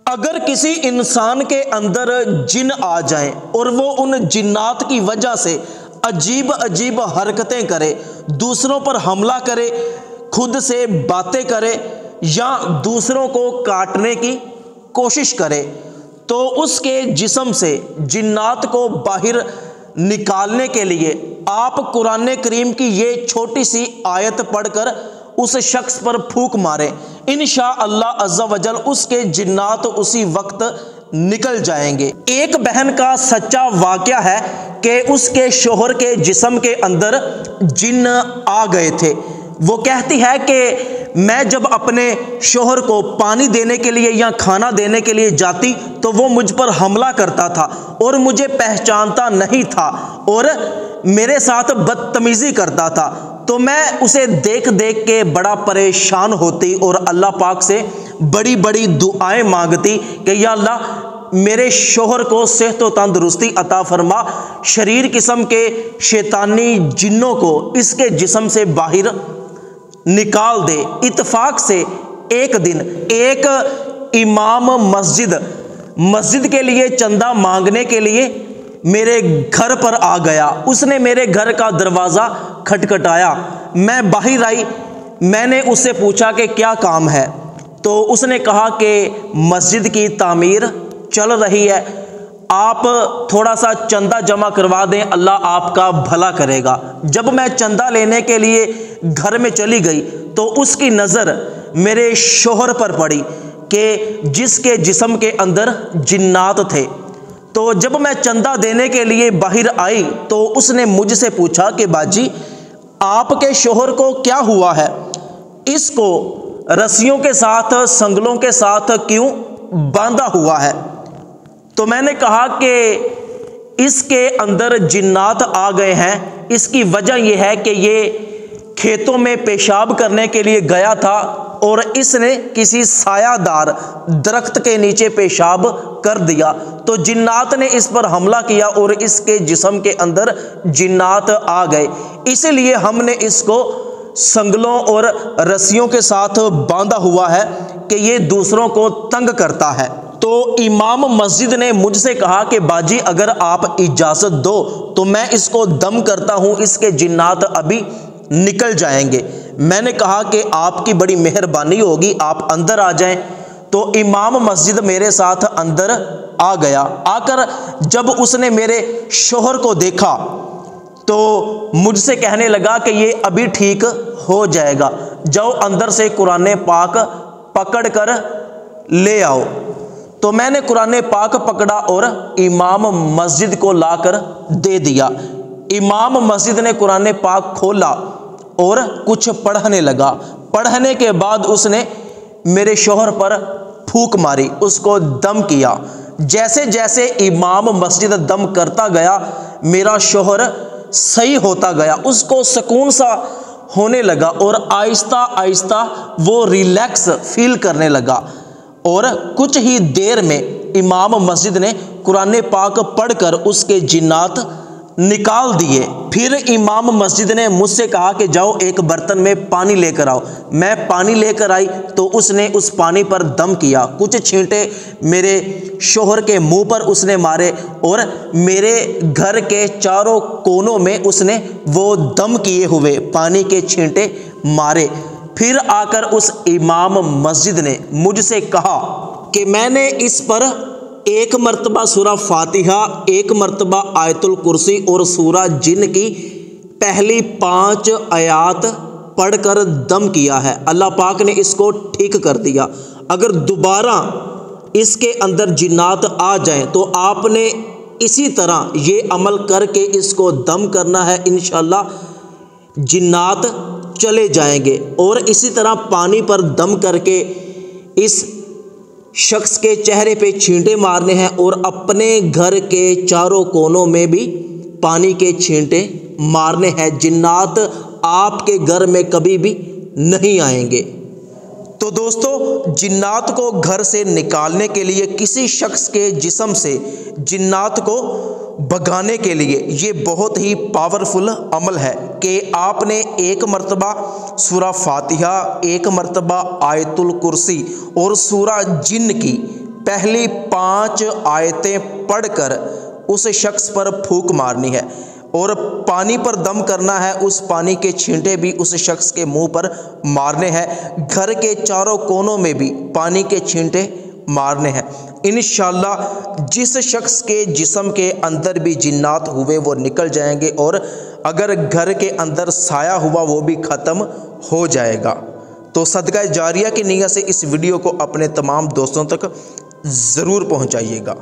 اگر کسی انسان کے اندر جن آ جائیں اور وہ ان جنات کی وجہ سے عجیب عجیب حرکتیں کرے، دوسروں پر حملہ کرے، خود سے باتیں کرے یا دوسروں کو کاٹنے کی کوشش کرے، تو اس کے جسم سے جنات کو باہر نکالنے کے لیے آپ قرآن کریم کی یہ چھوٹی سی آیت پڑھ کر اس شخص پر پھونک ماریں، انشاءاللہ عز و جل اس کے جنات اسی وقت نکل جائیں گے۔ ایک بہن کا سچا واقعہ ہے کہ اس کے شوہر کے جسم کے اندر جن آ گئے تھے۔ وہ کہتی ہے کہ میں جب اپنے شوہر کو پانی دینے کے لیے یا کھانا دینے کے لیے جاتی تو وہ مجھ پر حملہ کرتا تھا اور مجھے پہچانتا نہیں تھا اور میرے ساتھ بدتمیزی کرتا تھا، تو میں اسے دیکھ دیکھ کے بڑا پریشان ہوتی اور اللہ پاک سے بڑی بڑی دعائیں مانگتی کہ یا اللہ میرے شوہر کو صحت و تندرستی عطا فرما، شریر قسم کے شیطانی جنوں کو اس کے جسم سے باہر نکال دے۔ اتفاق سے ایک دن ایک امام مسجد کے لیے چندہ مانگنے کے لیے میرے گھر پر آ گیا۔ اس نے میرے گھر کا دروازہ کھٹکھٹایا، میں باہر آئی، میں نے اس سے پوچھا کہ کیا کام ہے، تو اس نے کہا کہ مسجد کی تعمیر چل رہی ہے، آپ تھوڑا سا چندہ جمع کروا دیں، اللہ آپ کا بھلا کرے گا۔ جب میں چندہ لینے کے لیے گھر میں چلی گئی تو اس کی نظر میرے شوہر پر پڑی کہ جس کے جسم کے اندر جنات تھے۔ تو جب میں چندہ دینے کے لیے باہر آئی تو اس نے مجھ سے پوچھا کہ باجی آپ کے شوہر کو کیا ہوا ہے، اس کو رسیوں کے ساتھ سنگلوں کے ساتھ کیوں باندھا ہوا ہے؟ تو میں نے کہا کہ اس کے اندر جنات آ گئے ہیں، اس کی وجہ یہ ہے کہ یہ کھیتوں میں پیشاب کرنے کے لیے گیا تھا اور اس نے کسی سایہ دار درخت کے نیچے پیشاب کر دیا، تو جنات نے اس پر حملہ کیا اور اس کے جسم کے اندر جنات آ گئے، اسی لیے ہم نے اس کو سنگلوں اور رسیوں کے ساتھ باندھا ہوا ہے کہ یہ دوسروں کو تنگ کرتا ہے۔ تو امام مسجد نے مجھ سے کہا کہ باجی اگر آپ اجازت دو تو میں اس کو دم کرتا ہوں، اس کے جنات ابھی نکل جائیں گے۔ میں نے کہا کہ آپ کی بڑی مہربانی ہوگی، آپ اندر آ جائیں۔ تو امام مسجد میرے ساتھ اندر آ گیا، آ کر جب اس نے میرے شوہر کو دیکھا تو مجھ سے کہنے لگا کہ یہ ابھی ٹھیک ہو جائے گا، جاؤ اندر سے قرآن پاک پکڑ کر لے آؤ۔ تو میں نے قرآن پاک پکڑا اور امام مسجد کو لا کر دے دیا۔ امام مسجد نے قرآن پاک کھولا اور کچھ پڑھنے لگا، پڑھنے کے بعد اس نے میرے شوہر پر پھونک ماری، اس کو دم کیا۔ جیسے جیسے امام مسجد دم کرتا گیا میرا شوہر صحیح ہوتا گیا، اس کو سکون سا ہونے لگا اور آہستہ آہستہ وہ ریلیکس فیل کرنے لگا، اور کچھ ہی دیر میں امام مسجد نے قرآن پاک پڑھ کر اس کے جنات نکال دیے۔ پھر امام مسجد نے مجھ سے کہا کہ جاؤ ایک برتن میں پانی لے کر آؤ۔ میں پانی لے کر آئی تو اس نے اس پانی پر دم کیا، کچھ چھینٹے میرے شوہر کے منہ پر اس نے مارے اور میرے گھر کے چاروں کونوں میں اس نے وہ دم کیے ہوئے پانی کے چھینٹے مارے۔ پھر آ کر اس امام مسجد نے مجھ سے کہا کہ میں نے اس پر ایک مرتبہ سورہ فاتحہ، ایک مرتبہ آیت الکرسی اور سورہ جن کی پہلی 5 آیات پڑھ کر دم کیا ہے، اللہ پاک نے اس کو ٹھیک کر دیا۔ اگر دوبارہ اس کے اندر جنات آ جائیں تو آپ نے اسی طرح یہ عمل کر کے اس کو دم کرنا ہے، انشاءاللہ جنات چلے جائیں گے۔ اور اسی طرح پانی پر دم کر کے اس شخص کے چہرے پہ چھینٹے مارنے ہیں اور اپنے گھر کے چاروں کونوں میں بھی پانی کے چھینٹے مارنے ہیں، جنات آپ کے گھر میں کبھی بھی نہیں آئیں گے۔ تو دوستو جنات کو گھر سے نکالنے کے لیے، کسی شخص کے جسم سے جنات کو بھگانے کے لیے یہ بہت ہی پاورفل عمل ہے کہ آپ نے ایک مرتبہ سورہ فاتحہ، ایک مرتبہ آیت الکرسی اور سورہ جن کی پہلی 5 آیتیں پڑھ کر اس شخص پر پھونک مارنی ہے اور پانی پر دم کرنا ہے۔ اس پانی کے چھینٹے بھی اس شخص کے منہ پر مارنے ہیں، گھر کے چاروں کونوں میں بھی پانی کے چھینٹے مارنے ہیں۔ انشاءاللہ جس شخص کے جسم کے اندر بھی جنات ہوئے وہ نکل جائیں گے، اور اگر گھر کے اندر سایہ ہوا وہ بھی ختم ہو جائے گا۔ تو صدقہ جاریہ کی نیت سے اس ویڈیو کو اپنے تمام دوستوں تک ضرور پہنچائیے گا۔